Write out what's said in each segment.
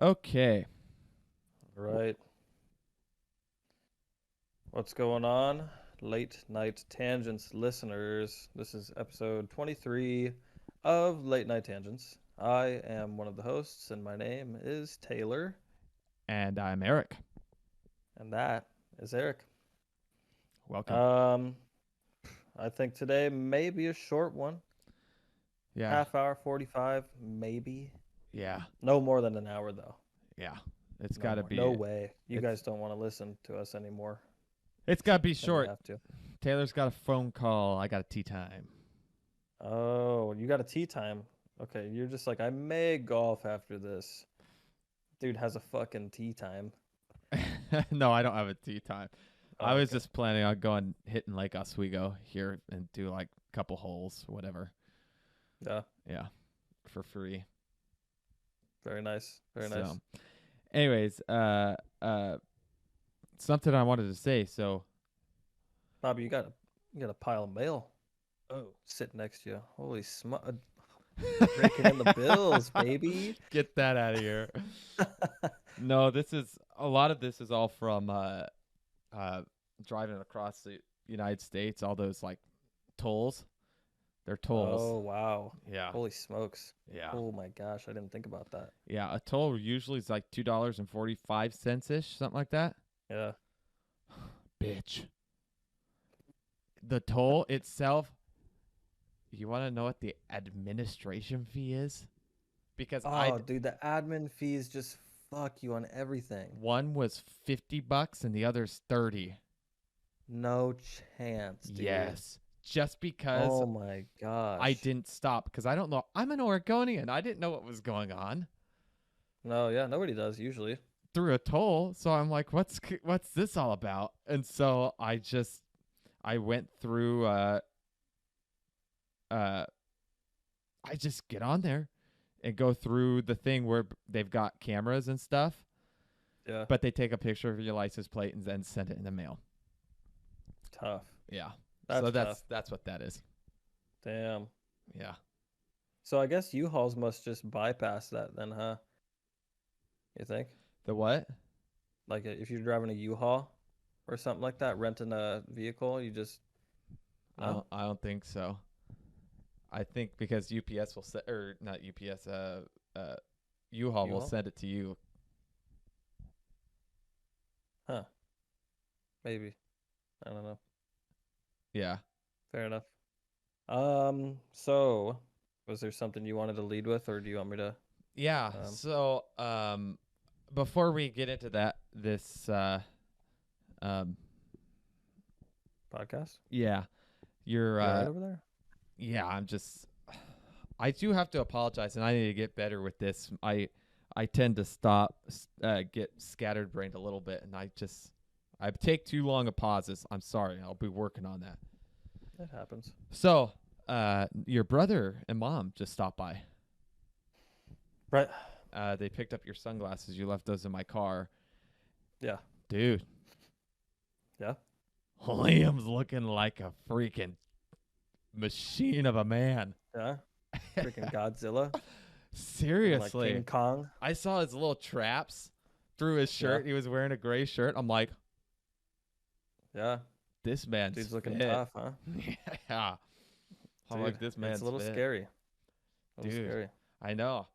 Okay. Right. What's going on? Late Night Tangents listeners. This is episode 23 of Late Night Tangents. I am one of the hosts, and my name is Taylor, And I'm Eric. and that is Eric. Welcome. Um, I think today may be a short one. Yeah. Half hour, 45, maybe. Yeah. No more than an hour, though. Yeah. It's No got to more. No be way. You it's guys don't want to listen to us anymore it's got to be than we short. have to. Taylor's got a phone call. I got a tea time. Oh, you got a tea time. Okay, you're just like, I may golf after this. Dude has a fucking tea time. No, I don't have a tea time. I Oh, was okay. just planning on going hitting Lake Oswego here and do like a couple holes, whatever. Yeah, Yeah. For free. very nice. Very nice. So, anyways, something I wanted to say. So, Bobby, you got a pile of mail. Oh, sitting next to you. Holy smut. Raking in the bills, baby. get that out of here. No, this is a lot of this is all from uh, driving across the United States. All those like tolls, they're tolls. Oh, wow. Yeah, Holy smokes. yeah, Oh my gosh, I didn't think about that. yeah. A toll usually is like $2.45 ish, something like that. Yeah. Bitch, the toll itself. You want to know what the administration fee is? Because Oh, dude, the admin fees just fuck you on everything. one was $50 and the other's 30. No chance, dude. Yes, just because Oh my I gosh. didn't stop because I don't know. I'm an Oregonian. I didn't know what was going on No, yeah, nobody does usually. through a toll. So I'm like, what's this all about? And so I went through. Uh, I just get on there and go through the thing where they've got cameras and stuff, Yeah, but they take a picture of your license plate and then send it in the mail. tough. Yeah. So That's tough. that's what that is. Damn. Yeah. So I guess U-Hauls must just bypass that then, huh? You think? The what? Like if you're driving a U-Haul or something like that, renting a vehicle, you just no? I don't think so. I think because UPS will set or not UPS, U-Haul will U-Haul? send it to you. Huh. Maybe. I don't know. Yeah. Fair enough. So was there something you wanted to lead with, or do you want me to Yeah. um So, before we get into that, this, um, podcast? yeah, you're, You all right over there? yeah, I do have to apologize, and I need to get better with this. I tend to get scattered brained a little bit, and I take too long of pauses. I'm sorry. I'll be working on that. It happens. So, your brother and mom just stopped by. Right. They picked up your sunglasses. You left those in my car. Yeah. Dude, Yeah. Liam's looking like a freaking machine of a man. Yeah. Freaking Godzilla. Looking like Seriously. King Kong. I saw his little traps through his Yeah. shirt. He was wearing a gray shirt. I'm like, Yeah. this man's Dude's looking fit. tough, huh? Yeah. I'm Dude, like, this man's it's a little fit. scary. A little Dude. scary. I know.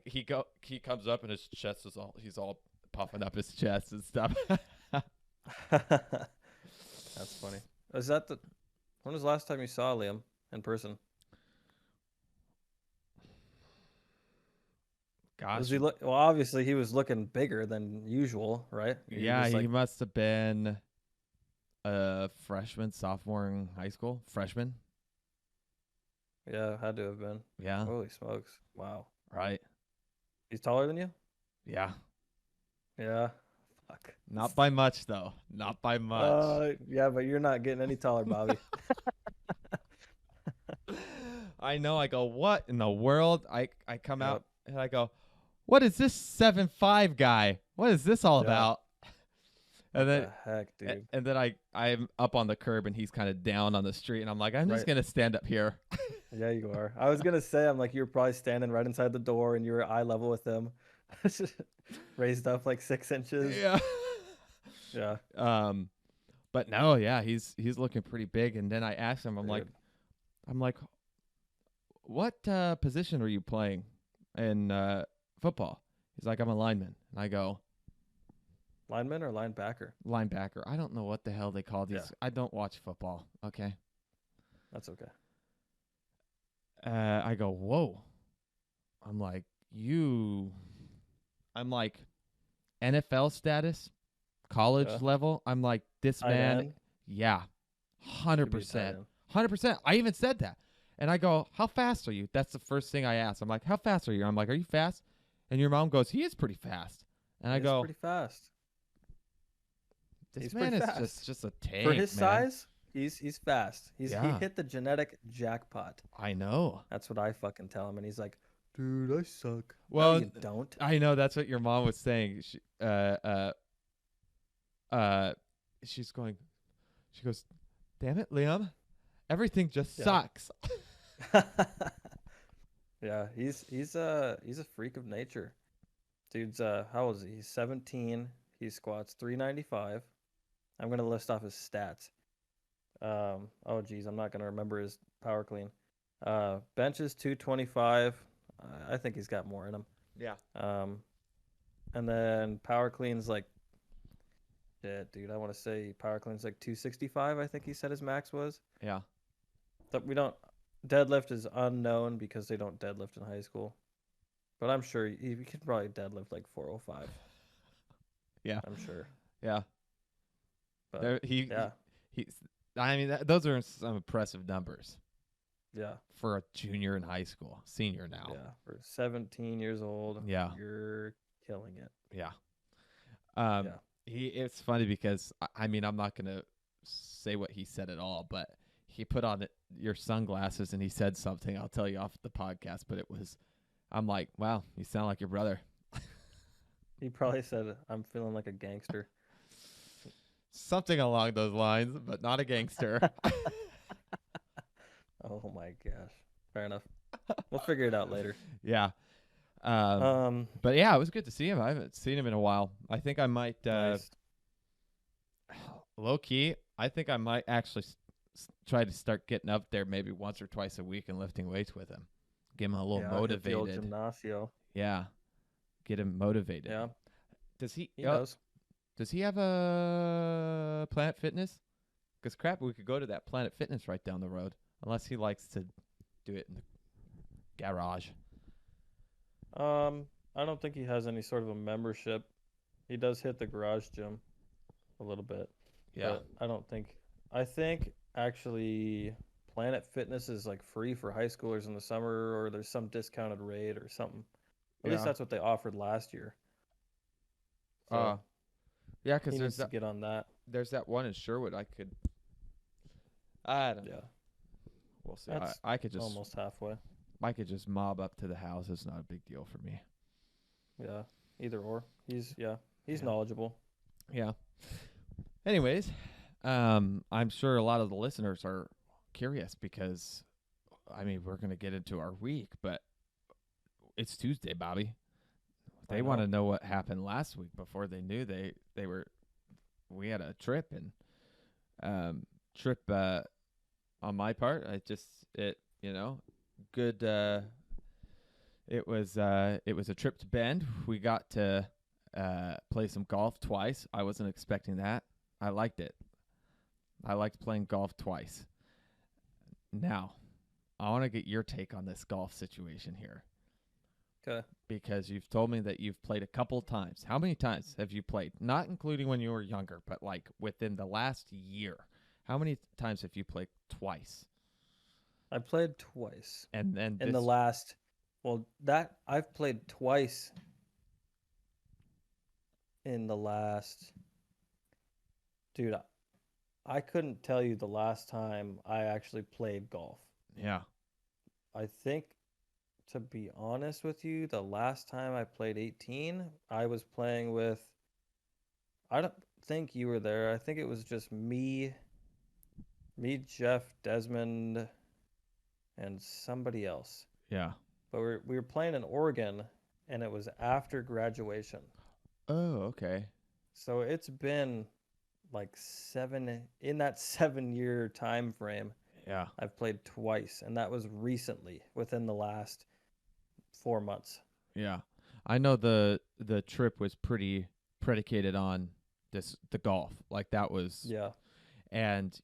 He comes up and his chest is all he's all puffing up his chest and stuff. That's funny. Is that the when was the last time you saw Liam in person? Was Gosh. he look well, obviously he was looking bigger than usual, right? You're Yeah, just he like, must have been a freshman, sophomore in high school. Freshman. yeah, had to have been. Yeah. Holy smokes. Wow. Right. He's taller than you? Yeah. Yeah. Fuck. Not by much though. Not by much. Yeah, but you're not getting any taller, Bobby. I know. I go, what in the world? I come Yep. out and I go, what is this 7'5" guy? What is this all Yeah. about? And then The heck, dude. and then I'm up on the curb and he's kind of down on the street and I'm like, I'm just Right. gonna stand up here. Yeah, you are. I was gonna say, I'm like, you're probably standing right inside the door and you're eye level with him. Raised up like 6 inches. Yeah. Yeah, But no, yeah, he's looking pretty big. And then I asked him, dude. I'm like, what position are you playing in football? He's like, I'm a lineman. And I go, Lineman or linebacker? linebacker. I don't know what the hell they call these. Yeah, I don't watch football. Okay. that's okay. I go, whoa. I'm like, you. I'm like, NFL status, college Yeah. level. I'm like, this Tight man, end? yeah, Could be a tight 100%. end. 100%. I even said that. And I go, how fast are you? That's the first thing I asked. I'm like, how fast are you? I'm like, are you fast? And your mom goes, he is pretty fast. And I He's go, pretty fast. this He's man pretty is fast. just a tank, For his man. size, he's fast. He Yeah. hit the genetic jackpot. I know. That's what I fucking tell him, and he's like, "Dude, I suck." Well, No, you don't. I know that's what your mom was saying. She's going. She goes, damn it, Liam, everything just Yeah. sucks. Yeah, he's a freak of nature. Dude's how old is he? He's 17. He squats 395. I'm gonna list off his stats. Oh geez, I'm not gonna remember his power clean. Benches 225. I think he's got more in him. Yeah. And then power clean's like, yeah, dude, I want to say power clean's like 265. I think he said his max was. Yeah. But we don't. Deadlift is unknown because they don't deadlift in high school. But I'm sure he could probably deadlift like 405. Yeah. I'm sure. Yeah. But There, yeah, he's. I mean, those are some impressive numbers yeah, for a junior in high school, senior now. yeah. For 17 years old, Yeah. you're killing it. Yeah. Yeah. It's funny because I mean, I'm not gonna say what he said at all, but he put on your sunglasses and he said something. I'll tell you off the podcast, but it was. I'm like, wow, you sound like your brother. He probably said, "I'm feeling like a gangster." Something along those lines, but not a gangster. Oh my gosh. Fair enough. We'll figure it out later. Yeah. Um, But yeah, it was good to see him. I haven't seen him in a while. I think I might, nice. low key, I think I might actually try to start getting up there maybe once or twice a week and lifting weights with him. Get him a little Yeah, hit the old motivated. gymnasio. Yeah. Get him motivated. Yeah, Does he, he does. does he have a Planet Fitness? Because crap, we could go to that Planet Fitness right down the road. Unless he likes to do it in the garage. I don't think he has any sort of a membership. He does hit the garage gym a little bit. Yeah. But I think actually Planet Fitness is like free for high schoolers in the summer, or there's some discounted rate or something. At least Yeah. that's what they offered last year. So Yeah, he because needs to get on that. there's that one in Sherwood I could. I don't know. Yeah, We'll see. that's I could just almost halfway. I could just mob up to the house. It's not a big deal for me. Yeah, either or. He's Yeah. knowledgeable. Yeah. Anyways, I'm sure a lot of the listeners are curious because, I mean, we're gonna get into our week, but it's Tuesday, Bobby. I They know. want to know what happened last week before they knew they were. We had a trip and trip on my part. Good. It was a trip to Bend. We got to play some golf twice. I wasn't expecting that. I liked it. I liked playing golf twice. Now, I want to get your take on this golf situation here Okay. because you've told me that you've played a couple times. How many times have you played? Not including when you were younger, but like within the last year. How many times have you played twice? I played twice And then in the last. Well, that I've played twice in the last. Dude, I couldn't tell you the last time I actually played golf. yeah. I think, to be honest with you, the last time I played 18, I was playing with. I don't think you were there. I think it was just me, Jeff, Desmond, and somebody else. Yeah. But we were playing in Oregon, and it was after graduation. Oh, okay. So it's been like in that 7 year time frame. Yeah. I've played twice, and that was recently within the last 4 months. Yeah. I know the trip was pretty predicated on the golf. Like that was, Yeah, and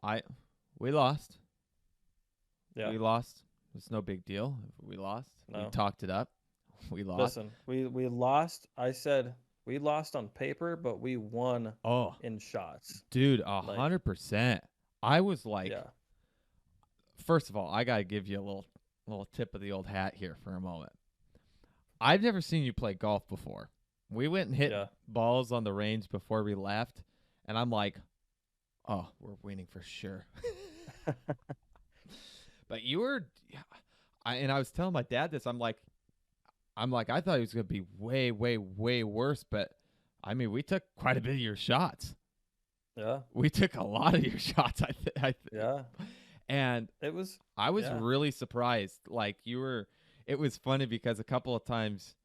I we lost. yeah. We lost. It's no big deal. We lost. We No, talked it up. We lost. listen, we lost. I said we lost on paper, but we won Oh, in shots. dude, Like, 100%. I was like, yeah, first of all, I gotta give you a little tip of the old hat here for a moment. I've never seen you play golf before. We went and hit yeah, balls on the range before we left, and I'm like, oh, we're winning for sure. But you were, and I was telling my dad this. I'm like, I thought he was gonna be way, way, way worse. But I mean, we took quite a bit of your shots. yeah, We took a lot of your shots. yeah. And It was, I was yeah, really surprised. Like you were, it was funny because a couple of times,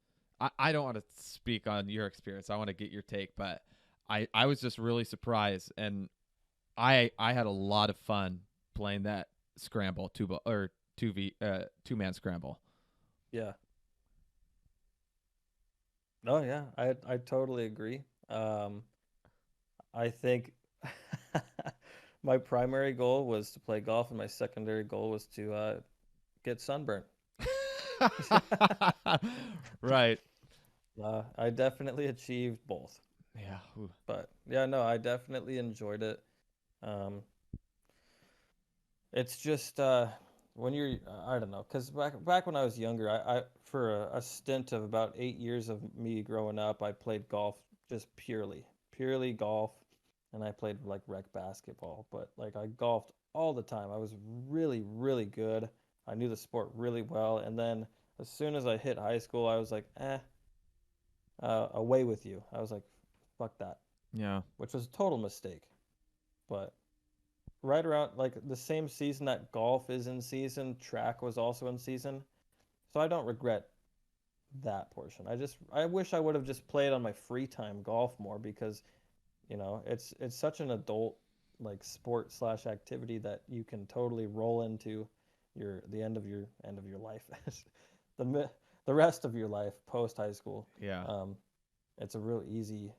I don't want to speak on your experience. I want to get your take, but I was just really surprised, and I had a lot of fun playing that scramble or 2 man scramble. yeah. No, yeah, I totally agree. I think my primary goal was to play golf, and my secondary goal was to get sunburnt. Right. I definitely achieved both, Yeah. Ooh. but yeah, no, I definitely enjoyed it. Um, it's just when you're, I don't know, because back when I was younger, I for a stint of about 8 years of me growing up, I played golf just purely golf, and I played like rec basketball, but like I golfed all the time. I was really, really good. I knew the sport really well, and then as soon as I hit high school, I was like, away with you. I was like, fuck that, Yeah. which was a total mistake. But right around like the same season that golf is in season, track was also in season. So I don't regret that portion. I wish I would have just played on my free time golf more because, it's such an adult like sport slash activity that you can totally roll into the end of your life, the rest of your life post high school. Yeah. Um, it's a real easy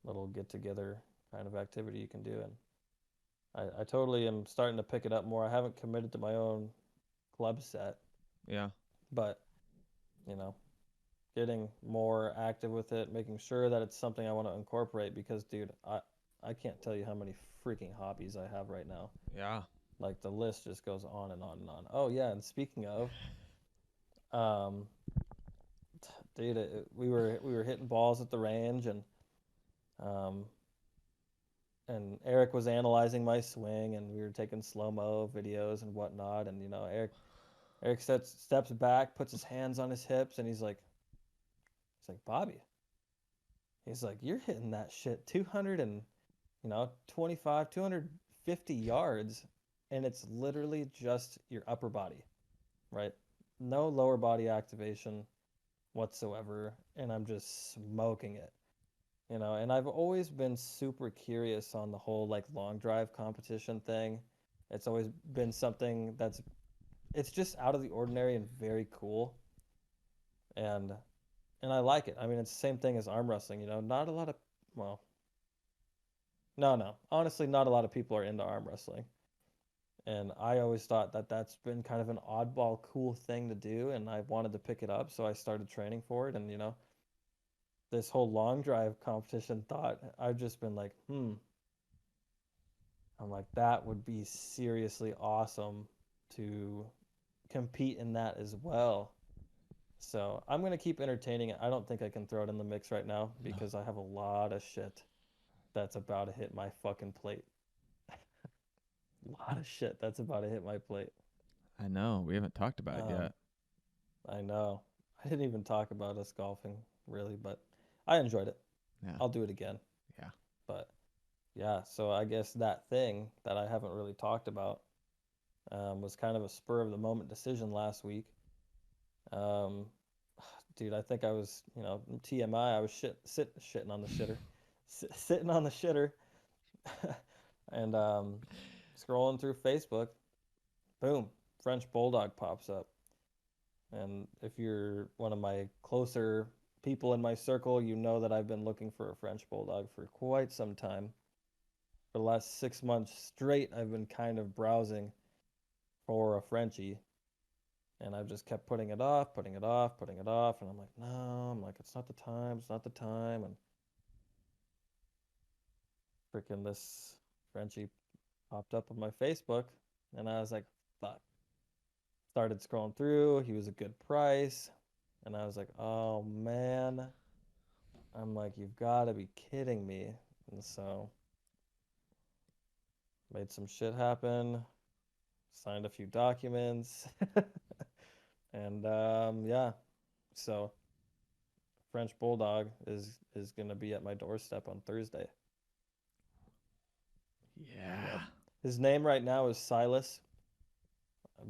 little get together kind of activity you can do, and I totally am starting to pick it up more. I haven't committed to my own club set, Yeah. but you know, getting more active with it, making sure that it's something I want to incorporate because dude, I can't tell you how many freaking hobbies I have right now. Yeah. Like the list just goes on and on and on. Oh yeah, and speaking of, um, dude, we were hitting balls at the range um, and Eric was analyzing my swing, and we were taking slow mo videos and whatnot. And Eric steps back, puts his hands on his hips, and he's like, Bobby, he's like, you're hitting that shit 200 and 25, 250 yards, and it's literally just your upper body, right? No lower body activation whatsoever, and I'm just smoking it. And I've always been super curious on the whole like long drive competition thing. It's always been something it's just out of the ordinary and very cool. And and I like it. I mean, it's the same thing as arm wrestling, not a lot of well, no. Honestly, not a lot of people are into arm wrestling. And I always thought that that's been kind of an oddball cool thing to do, and I wanted to pick it up, so I started training for it. And this whole long drive competition thought, I've just been like, I'm like, that would be seriously awesome to compete in that as well. So I'm gonna keep entertaining it. I don't think I can throw it in the mix right now No. because I have a lot of shit that's about to hit my fucking plate. A lot of shit that's about to hit my plate. I know. We haven't talked about it Um, yet. I know. I didn't even talk about us golfing really, but I enjoyed it. Yeah. I'll do it again. Yeah. But yeah, so I guess that thing that I haven't really talked about was kind of a spur of the moment decision last week. Um, dude, I think I was, TMI. I was shitting on the shitter, sitting on the shitter, and scrolling through Facebook. Boom, French Bulldog pops up. And if you're one of my closer people in my circle, you know that I've been looking for a French Bulldog for quite some time. For the last 6 months straight, I've been kind of browsing for a Frenchie. And I've just kept putting it off, putting it off, putting it off. And I'm like, no, it's not the time, it's not the time. And freaking this Frenchie popped up on my Facebook. And I was like, fuck. Started scrolling through. He was a good price. And I was like, oh man. I'm like, you've got to be kidding me. And so made some shit happen, signed a few documents. And yeah. So French Bulldog is going to be at my doorstep on Thursday. Yeah. Yep. His name right now is Silas,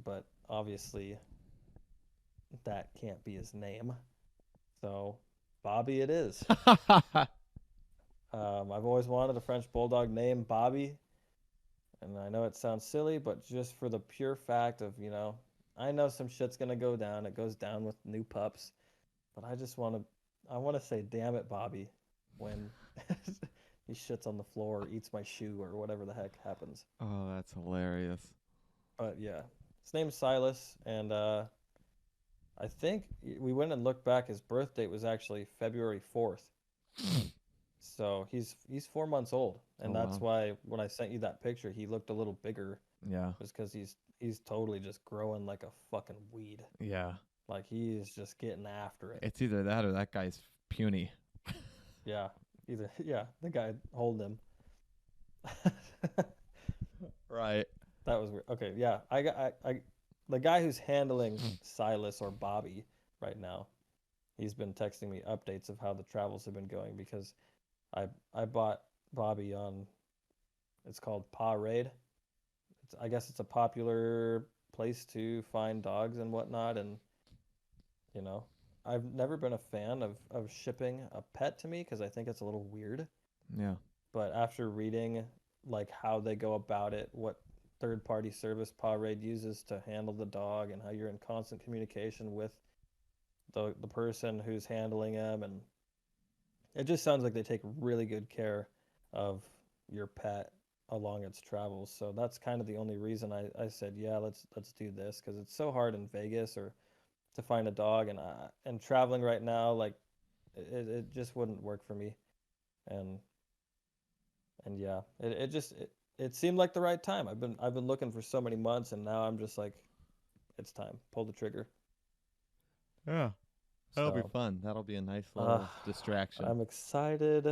but obviously that can't be his name. So Bobby it is. I've always wanted a French Bulldog named Bobby. And I know it sounds silly, but just for the pure fact of, I know some shit's going to go down. It goes down with new pups. But I want to say, damn it, Bobby, when he shits on the floor or eats my shoe or whatever the heck happens. Oh, that's hilarious. But yeah, his name's Silas. And I think we went and looked back. His birth date was actually February 4th. So he's 4 months old, and that's why when I sent you that picture, he looked a little bigger. Yeah. Was because he's totally just growing like a fucking weed. Yeah. Like he is just getting after it. It's either that or that guy's puny. Yeah. The guy holding him. Right. That was weird. Okay, yeah. I the guy who's handling Silas or Bobby right now, he's been texting me updates of how the travels have been going because I bought Bobby on, it's called Paw Raid. I guess it's a popular place to find dogs and whatnot. And, I've never been a fan of shipping a pet to me because I think it's a little weird. Yeah. But after reading like how they go about it, what third-party service Paw Raid uses to handle the dog and how you're in constant communication with the person who's handling him, and it just sounds like they take really good care of your pet along its travels. So that's kind of the only reason I said, yeah, let's do this, because it's so hard in Vegas or to find a dog, and traveling right now, like it just wouldn't work for me. And yeah, it seemed like the right time. I've been looking for so many months, and now I'm just like, it's time. Pull the trigger. Yeah. That'll be fun. That'll be a nice little distraction. I'm excited.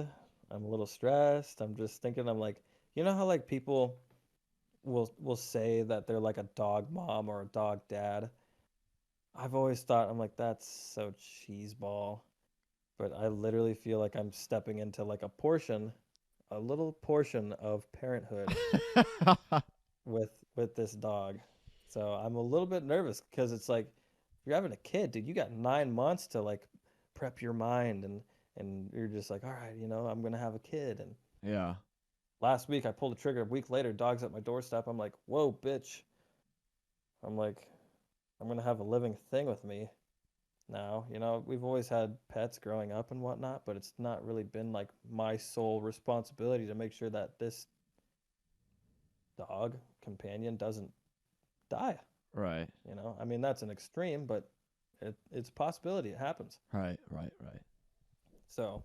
I'm a little stressed. I'm just thinking, I'm like, how like people will say that they're like a dog mom or a dog dad. I've always thought, I'm like, that's so cheeseball. But I literally feel like I'm stepping into like a little portion of parenthood with this dog. So I'm a little bit nervous because it's like, you're having a kid, dude. You got 9 months to like prep your mind, and you're just like, all right, I'm gonna have a kid. And yeah, last week I pulled the trigger. A week later, dog's at my doorstep. I'm like, whoa, bitch. I'm like, I'm gonna have a living thing with me now. We've always had pets growing up and whatnot, but it's not really been like my sole responsibility to make sure that this dog companion doesn't die. Right. I mean, that's an extreme, but it's a possibility. It happens. Right. So,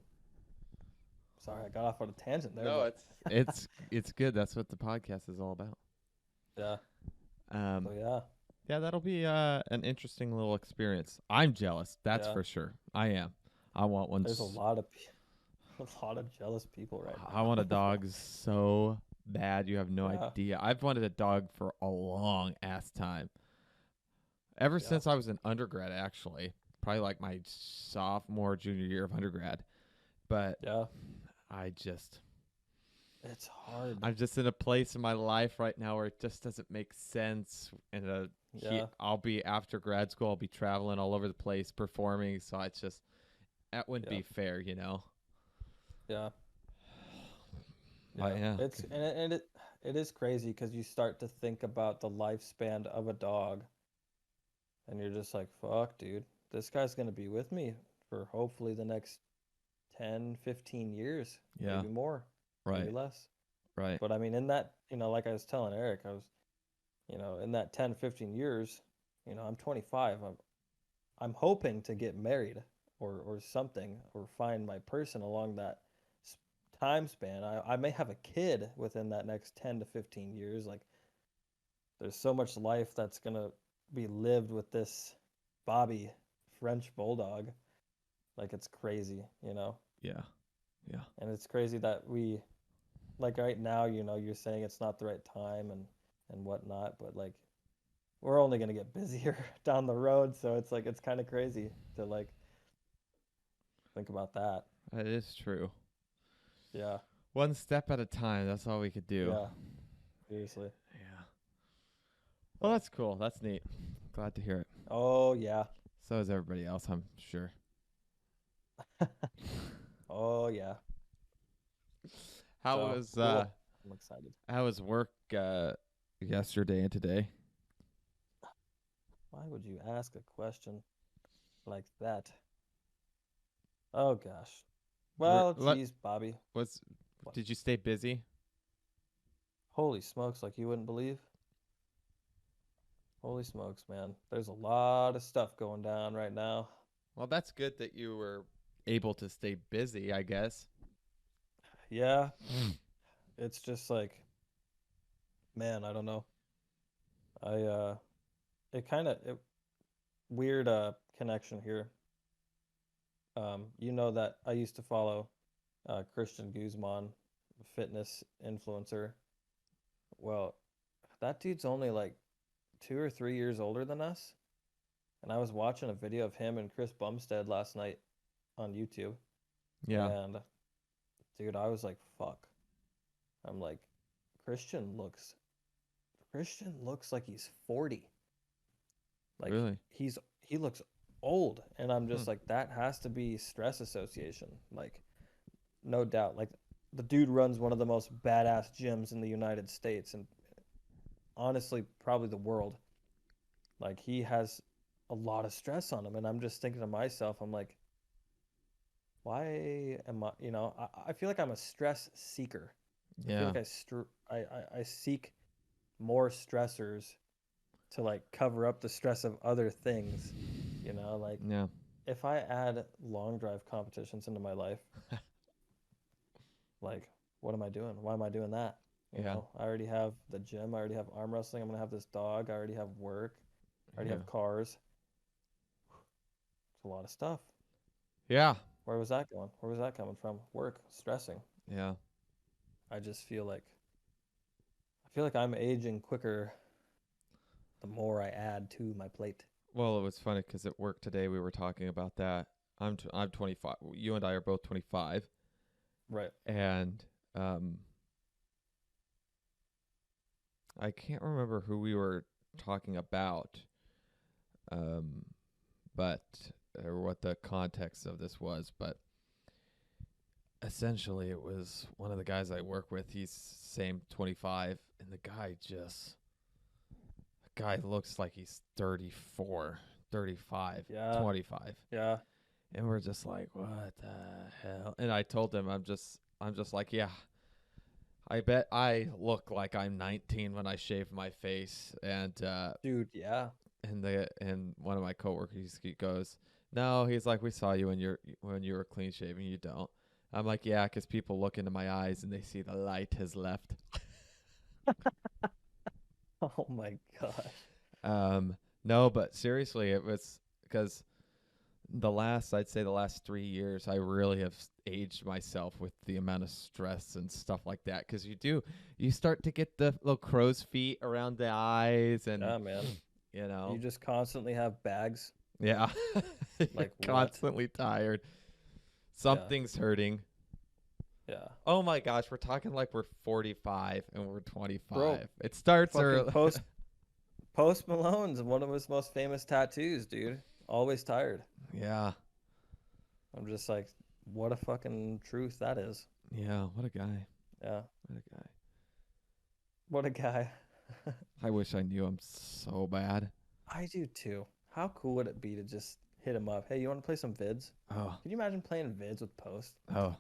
sorry, I got off on a tangent there. No, it's good. That's what the podcast is all about. Yeah. So yeah. Yeah, that'll be an interesting little experience. I'm jealous. That's for sure. I am. I want one. There's a lot of jealous people right now. I want a dog so bad. You have no idea. I've wanted a dog for a long ass time. Ever since I was in undergrad, actually. Probably like my sophomore, junior year of undergrad. But I just, It's hard. I'm just in a place in my life right now where it just doesn't make sense. And Yeah, I'll be after grad school. I'll be traveling all over the place performing. So it's just that wouldn't yeah, be fair, you know. yeah, But yeah. yeah, It is crazy because you start to think about the lifespan of a dog, and you're just like, fuck, dude, this guy's gonna be with me for hopefully the next 10, 15 years, yeah, maybe more, maybe right, less. right, But I mean, in that, like I was telling Eric, in that 10, 15 years, I'm 25. I'm hoping to get married or something or find my person along that s- time span. I may have a kid within that next 10 to 15 years. Like, there's so much life that's going to be lived with this Bobby French bulldog. Like, it's crazy. yeah, yeah, And it's crazy that like right now, you're saying it's not the right time and whatnot, but like, we're only going to get busier down the road. So it's like, it's kind of crazy to like think about that. that is true. Yeah. One step at a time. That's all we could do. Yeah. Seriously. Yeah. Well, So, that's cool. That's neat. Glad to hear it. oh yeah. So is everybody else, I'm sure. Oh yeah. How So was cool. I'm excited. work yesterday and today? Why would you ask a question like that? Oh gosh. Well, What geez, Bobby. was? What? Did you stay busy? Holy smokes, like you wouldn't believe. Holy smokes, man. There's a lot of stuff going down right now. Well, that's good that you were able to stay busy, I guess. Yeah, it's just like, man, I don't know. I it kind of it weird connection here. You know that I used to follow Christian Guzman, fitness influencer. Well, that dude's only like 2 or 3 years older than us. And I was watching a video of him and Chris Bumstead last night on YouTube. Yeah. And dude, I was like, fuck. I'm like, Christian looks Christian looks like he's 40. Like Really? he looks old. And I'm Hmm. just like, that has to be stress association. Like, no doubt. Like the dude runs one of the most badass gyms in the United States and honestly probably the world. Like he has a lot of stress on him and I'm just thinking to myself, I'm like, why am I feel like I'm a stress seeker. I feel Yeah. like I seek more stressors to like cover up the stress of other things, like Yeah. if I add long drive competitions into my life, like what am I doing? Why am I doing that? Yeah. I already have the gym, I already have arm wrestling, I'm gonna have this dog, I already have work, I already Yeah. have cars. It's a lot of stuff. Yeah. Where was that going? Where was that coming from? Work, stressing. Yeah. I just feel like I'm aging quicker the more I add to my plate. Well, it was funny because at work today we were talking about that. I'm 25. You and I are both 25, Right. and um, I can't remember who we were talking about, um, but or what the context of this was, but essentially it was one of the guys I work with. He's same 25, and the guy looks like he's 34, 35, Yeah. 25. Yeah. And we're just like, what the hell? And I told him, I'm just like, yeah, I bet I look like I'm 19 when I shave my face. Dude, yeah. And one of my coworkers, he goes, no, he's like, we saw you when you were clean shaven. You don't. I'm like, yeah, 'cause people look into my eyes and they see the light has left. Oh my gosh. No, but seriously, it was because I'd say the last 3 years, I really have aged myself with the amount of stress and stuff like that. Because you start to get the little crow's feet around the eyes, and Yeah, man. you You know, just constantly have bags. yeah, you're Like what? constantly tired. Yeah. Something's hurting. Yeah. Oh my gosh, we're talking like we're 45 and we're Bro, 25. It starts fucking early. Post Malone's one of his most famous tattoos, dude. Always tired. Yeah. I'm just like, what a fucking truth that is. Yeah. What a guy. Yeah. What a guy. What a guy. I wish I knew him so bad. I do too. How cool would it be to just hit him up? Hey, you want to play some vids? Oh, Can you imagine playing vids with Post? oh.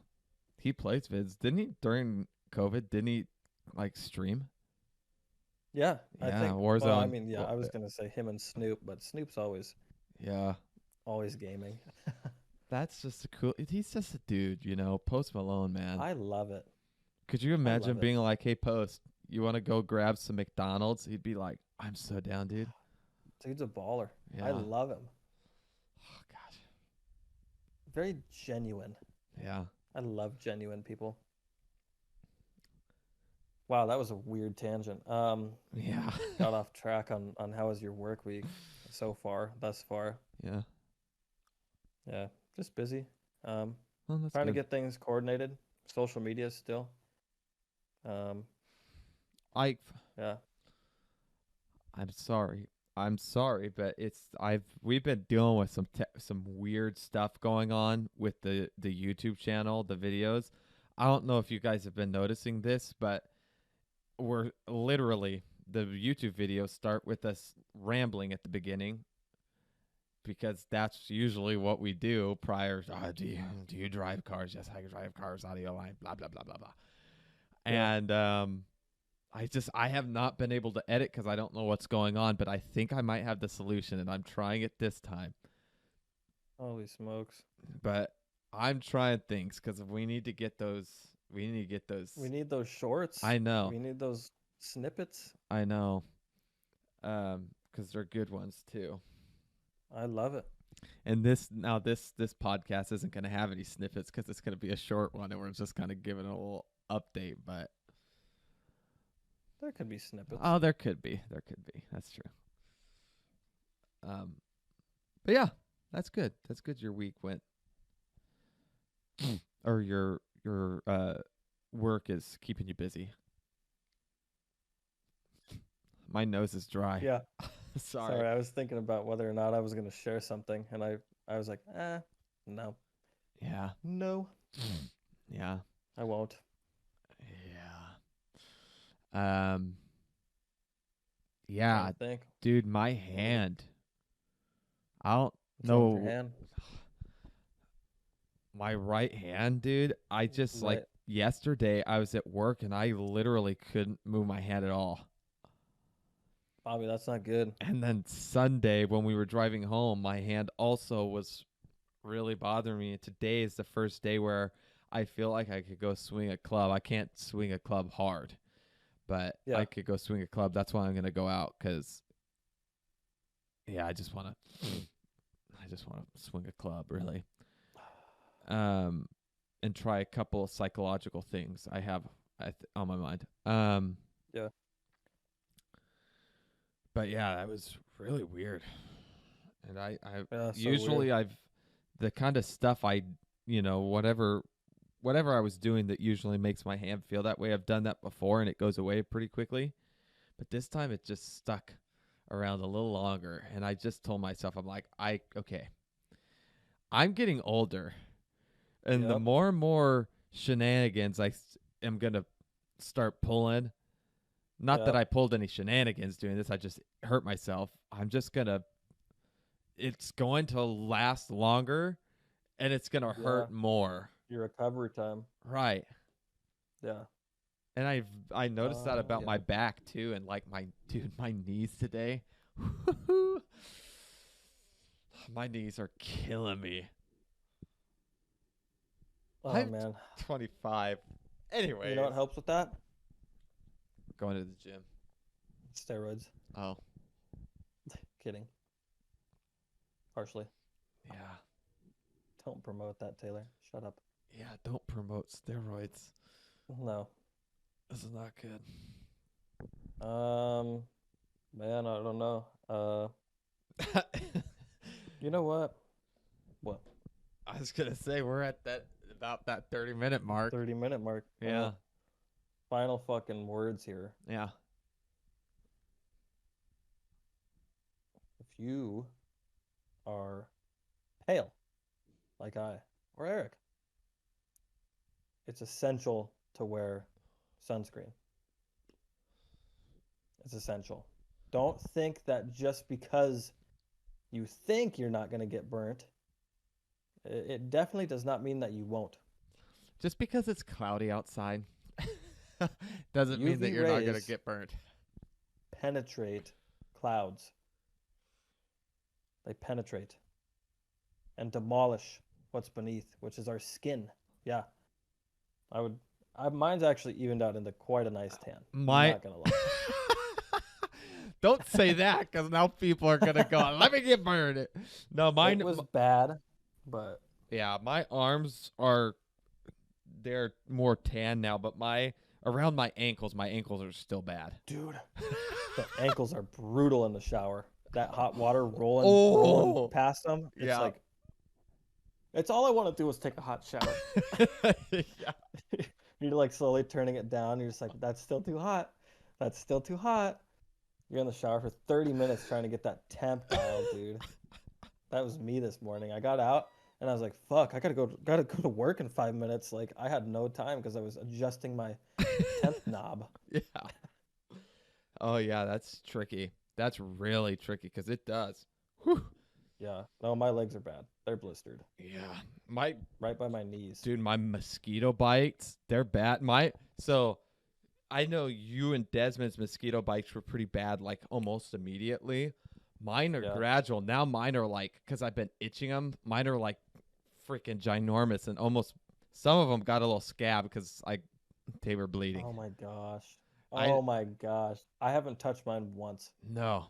He plays vids. Didn't he during COVID? Didn't he like stream? Yeah, I Yeah, think. Well, I Warzone. mean, yeah, I was gonna say him and Snoop, but Snoop's Yeah. always gaming. That's just a cool. He's just a dude, you know. Post Malone, man. I love it. Could you I imagine love it. being like, "Hey, Post, you want to go grab some McDonald's?" He'd be like, "I'm so down, dude." Dude's a baller. I Yeah. love him. Oh gosh. Very genuine. Yeah. I love genuine people. Wow, that was a weird tangent. Yeah. Got off track on how was your work week thus far. Yeah. Yeah, just busy. Um, Well, that's Trying to good. get things coordinated. Social media still. Um, I yeah. I'm sorry. I'm sorry, but we've been dealing with some weird stuff going on with the YouTube channel, the videos. I don't know if you guys have been noticing this, but we're literally the YouTube videos start with us rambling at the beginning because that's usually what we do prior. Do you drive cars? Yes, I drive cars. Audio line. Blah blah blah blah blah. Yeah. And I have not been able to edit because I don't know what's going on, but I think I might have the solution, and I'm trying it this time. Holy smokes. But I'm trying things because we need to get those. We need to get those. We need those shorts. I know. We need those snippets. I know. Because they're good ones too. I love it. And this podcast isn't going to have any snippets because it's going to be a short one, and we're just kind of giving a little update. But There could be snippets. oh, there could be. That's true. But yeah, that's good. That's good. Your week went, or your work is keeping you busy. My nose is dry. Yeah. Sorry. I was thinking about whether or not I was going to share something, and I was like, no. Yeah. No, Yeah. I won't. Yeah. Yeah, Trying to think. dude, my hand. I don't What's wrong with know. your hand? My right hand, dude. I just like Right. yesterday I was at work and I literally couldn't move my hand at all. Bobby, that's not good. And then Sunday when we were driving home, my hand also was really bothering me. And today is the first day where I feel like I could go swing a club. I can't swing a club hard, but Yeah. I could go swing a club. That's why I'm gonna go out because, yeah, I just wanna swing a club really, and try a couple of psychological things I have on my mind. Yeah. But yeah, that was really weird. And I Yeah, so usually weird. the kind of stuff whatever I was doing that usually makes my hand feel that way, I've done that before and it goes away pretty quickly. But this time it just stuck around a little longer, and I just told myself, I'm like, okay. I'm getting older, and the Yep. more and more shenanigans am going to start pulling. Not that Yep. I pulled any shenanigans doing this, I just hurt myself. It's going to last longer, and it's going to hurt more. Your recovery time. Right. Yeah. And I noticed that about Yeah. my back too, and like my knees today. My knees are killing me. Oh I'm man. 25. Anyway, You know what helps with that? going to the gym. Steroids. Oh, Kidding. Partially. yeah. Don't promote that, Taylor. Shut up. Yeah, don't promote steroids. No. This is not good. Man, I don't know. You know what? What? I was gonna say we're at that about that 30-minute mark. 30-minute mark. Yeah. Final fucking words here. Yeah. If you are pale, like I or Eric, it's essential to wear sunscreen. It's essential. Don't think that just because you think you're not going to get burnt, it definitely does not mean that you won't. Just because it's cloudy outside doesn't mean that UV you're not going to rays get burnt. penetrate clouds. They penetrate and demolish what's beneath, which is our skin. Yeah. Mine's actually evened out into quite a nice tan. I'm not gonna lie. Don't say that, because now people are gonna go, let me get burned. No, mine It was bad, but yeah, my arms they're more tan now, but around my ankles are still bad. dude, the ankles are brutal in the shower. That hot water rolling past them. It's Yeah. like, it's all I want to do is take a hot shower. Yeah. You're like slowly turning it down. You're just like, that's still too hot. That's still too hot. You're in the shower for 30 minutes trying to get that temp dial, dude. That was me this morning. I got out and I was like, fuck, I gotta go to work in 5 minutes. Like, I had no time because I was adjusting my temp knob. Yeah. Oh yeah, that's tricky. That's really tricky because it does. Whew. Yeah. No, my legs are bad. They're blistered. Yeah. Right by my knees. Dude, my mosquito bites, they're bad. So I know you and Desmond's mosquito bites were pretty bad, like almost immediately. Mine are gradual. Now mine are like, because I've been itching them, mine are like freaking ginormous, and almost some of them got a little scab because they were bleeding. Oh my gosh. Oh my gosh. I haven't touched mine once. No.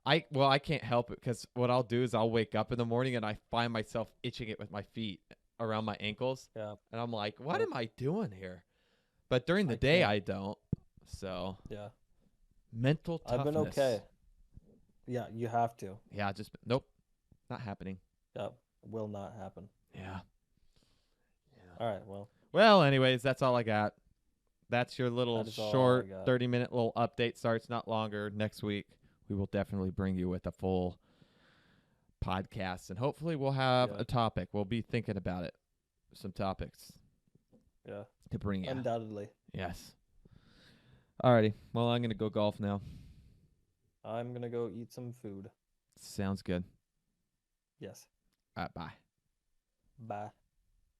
I can't help it, because what I'll do is I'll wake up in the morning and I find myself itching it with my feet around my ankles. Yeah. And I'm like, what am I doing here? But during the day, I don't. So. Yeah. Mental toughness. I've been okay. Yeah, you have to. Yeah, nope. Not happening. Yep. Will not happen. Yeah. All right, well. Well, anyways, that's all I got. That's your little That is all short I got. 30-minute little update. Starts not longer. Next week, we will definitely bring you with a full podcast, and hopefully we'll have a topic. We'll be thinking about it. Some topics. Yeah. To bring you. Undoubtedly. Yes. Alrighty. Well, I'm going to go golf now. I'm going to go eat some food. Sounds good. Yes. All right, bye. Bye.